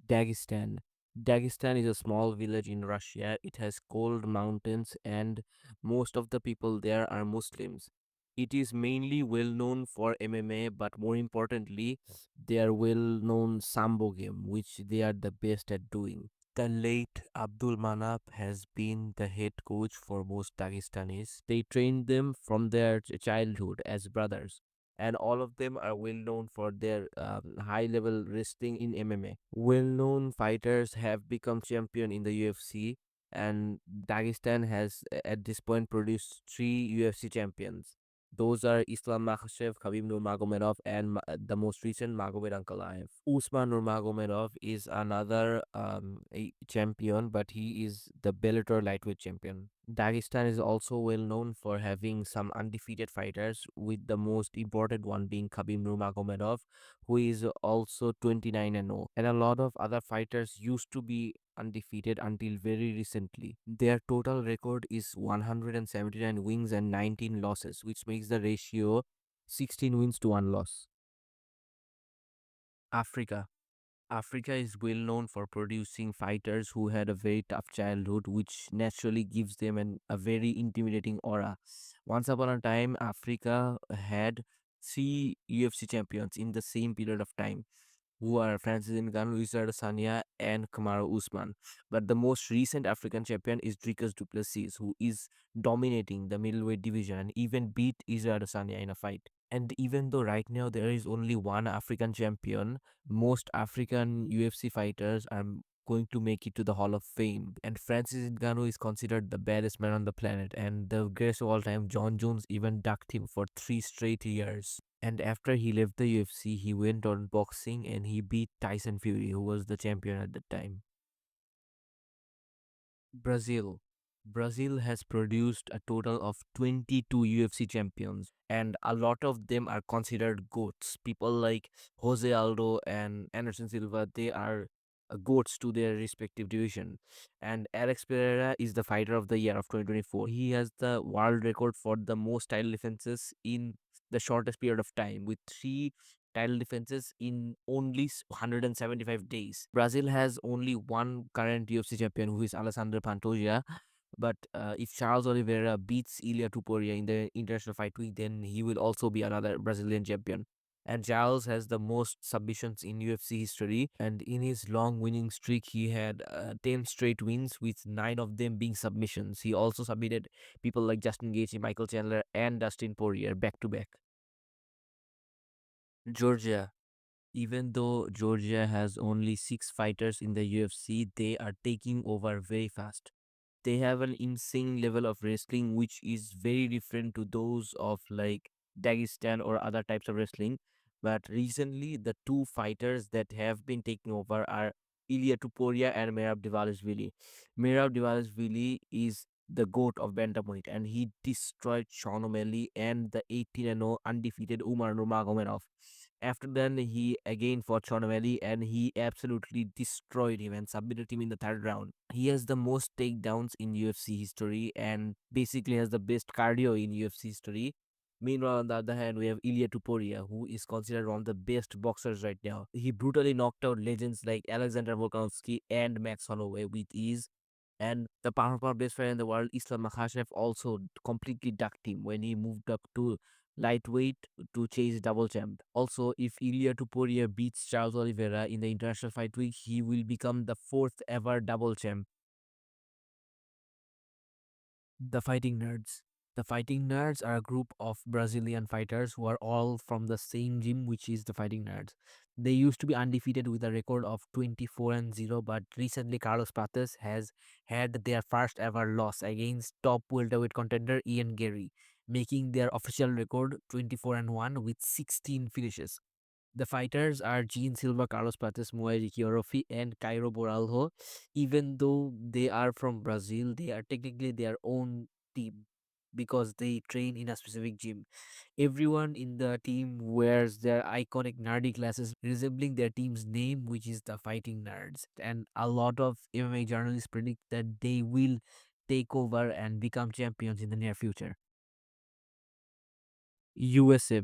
Dagestan. Dagestan is a small village in Russia. It has cold mountains and most of the people there are Muslims. It is mainly well known for MMA, but more importantly, they are well known Sambo game, which they are the best at doing. The late Abdul Manap has been the head coach for most Dagestanis. They trained them from their childhood as brothers, and all of them are well known for their high level wrestling in MMA. Well known fighters have become champion in the UFC, and Dagestan has at this point produced three UFC champions. Those are Islam Makhachev, Khabib Nurmagomedov, and the most recent Magomed Ankalaev. Usman Nurmagomedov is another a champion, but he is the Bellator lightweight champion. Dagestan is also well known for having some undefeated fighters, with the most important one being Khabib Nurmagomedov, who is also 29-0. And a lot of other fighters used to be undefeated until very recently. Their total record is 179 wins and 19 losses, which makes the ratio 16 wins to 1 loss. Africa. Africa is well known for producing fighters who had a very tough childhood, which naturally gives them a very intimidating aura. Once upon a time, Africa had three UFC champions in the same period of time, who are Francis Ngannou, Adesanya, and Kamaru Usman. But the most recent African champion is Dricus du Plessis, who is dominating the middleweight division and even beat Adesanya in a fight. And even though right now there is only one African champion, most African UFC fighters are going to make it to the Hall of Fame. And Francis Ngannou is considered the baddest man on the planet, and the greatest of all time, Jon Jones, even ducked him for 3 straight years. And after he left the UFC, he went on boxing and he beat Tyson Fury, who was the champion at the time. Brazil. Brazil has produced a total of 22 UFC champions, and a lot of them are considered goats. People like Jose Aldo and Anderson Silva, they are goats to their respective division. And Alex Pereira is the fighter of the year of 2024. He has the world record for the most title defenses in the shortest period of time, with three title defenses in only 175 days. Brazil has only one current UFC champion, who is Alexandre Pantoja. But if Charles Oliveira beats Ilia Topuria in the International Fight Week, then he will also be another Brazilian champion. And Charles has the most submissions in UFC history. And in his long winning streak, he had 10 straight wins, with 9 of them being submissions. He also submitted people like Justin Gaethje, Michael Chandler, and Dustin Poirier back to back. Georgia. Even though Georgia has only 6 fighters in the UFC, they are taking over very fast. They have an insane level of wrestling, which is very different to those of like Dagestan or other types of wrestling. But recently, the two fighters that have been taking over are Ilia Topuria and Merab Dvalishvili. Merab Dvalishvili is the goat of bantamweight, and he destroyed Sean O'Malley and the 18-0 undefeated Umar Nurmagomedov. After then, he again fought Sean O'Malley and he absolutely destroyed him and submitted him in the third round. He has the most takedowns in UFC history and basically has the best cardio in UFC history. Meanwhile, on the other hand, we have Ilia Topuria, who is considered one of the best boxers right now. He brutally knocked out legends like Alexander Volkanovski and Max Holloway with ease. And the power best fighter in the world, Islam Makhachev, also completely ducked him when he moved up to lightweight to chase double champ. Also, if Ilia Topuria beats Charles Oliveira in the International Fight Week, he will become the fourth ever double champ. The Fighting Nerds. The Fighting Nerds are a group of Brazilian fighters who are all from the same gym, which is the Fighting Nerds. They used to be undefeated with a record of 24-0, but recently Carlos Prates has had their first ever loss against top welterweight contender Ian Gary, making their official record 24-1 with 16 finishes. The fighters are Jean Silva, Carlos Prates, Moai Ricky Orofi, and Cairo Boralho. Even though they are from Brazil, they are technically their own team because they train in a specific gym. Everyone in the team wears their iconic nerdy glasses resembling their team's name, which is the Fighting Nerds. And a lot of MMA journalists predict that they will take over and become champions in the near future. USA.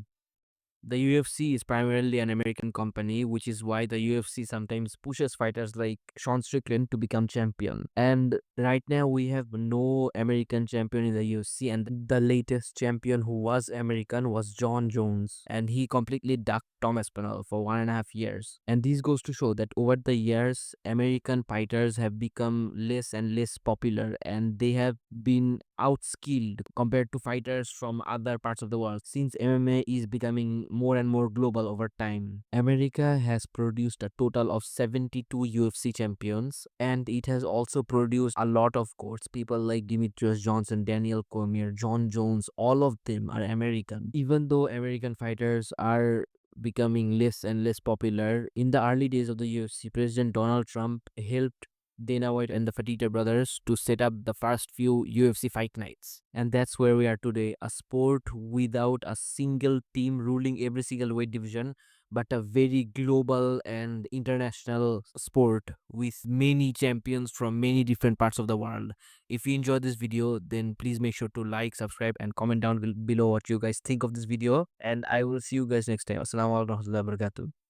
The UFC is primarily an American company, which is why the UFC sometimes pushes fighters like Sean Strickland to become champion. And right now we have no American champion in the UFC, and the latest champion who was American was Jon Jones, and he completely ducked Thomas Panel for 1.5 years. And this goes to show that over the years, American fighters have become less and less popular, and they have been outskilled compared to fighters from other parts of the world. Since MMA is becoming more and more global over time, America has produced a total of 72 UFC champions, and it has also produced a lot of courts. People like Demetrious Johnson, Daniel Cormier, Jon Jones, all of them are American. Even though American fighters are becoming less and less popular, in the early days of the UFC, President Donald Trump helped Dana White and the Fertitta brothers to set up the first few UFC fight nights. And that's where we are today, a sport without a single team ruling every single weight division, but a very global and international sport with many champions from many different parts of the world. If you enjoyed this video, then please make sure to like, subscribe, and comment down below what you guys think of this video. And I will see you guys next time. Assalamu alaikum warahmatullahi wabarakatuh.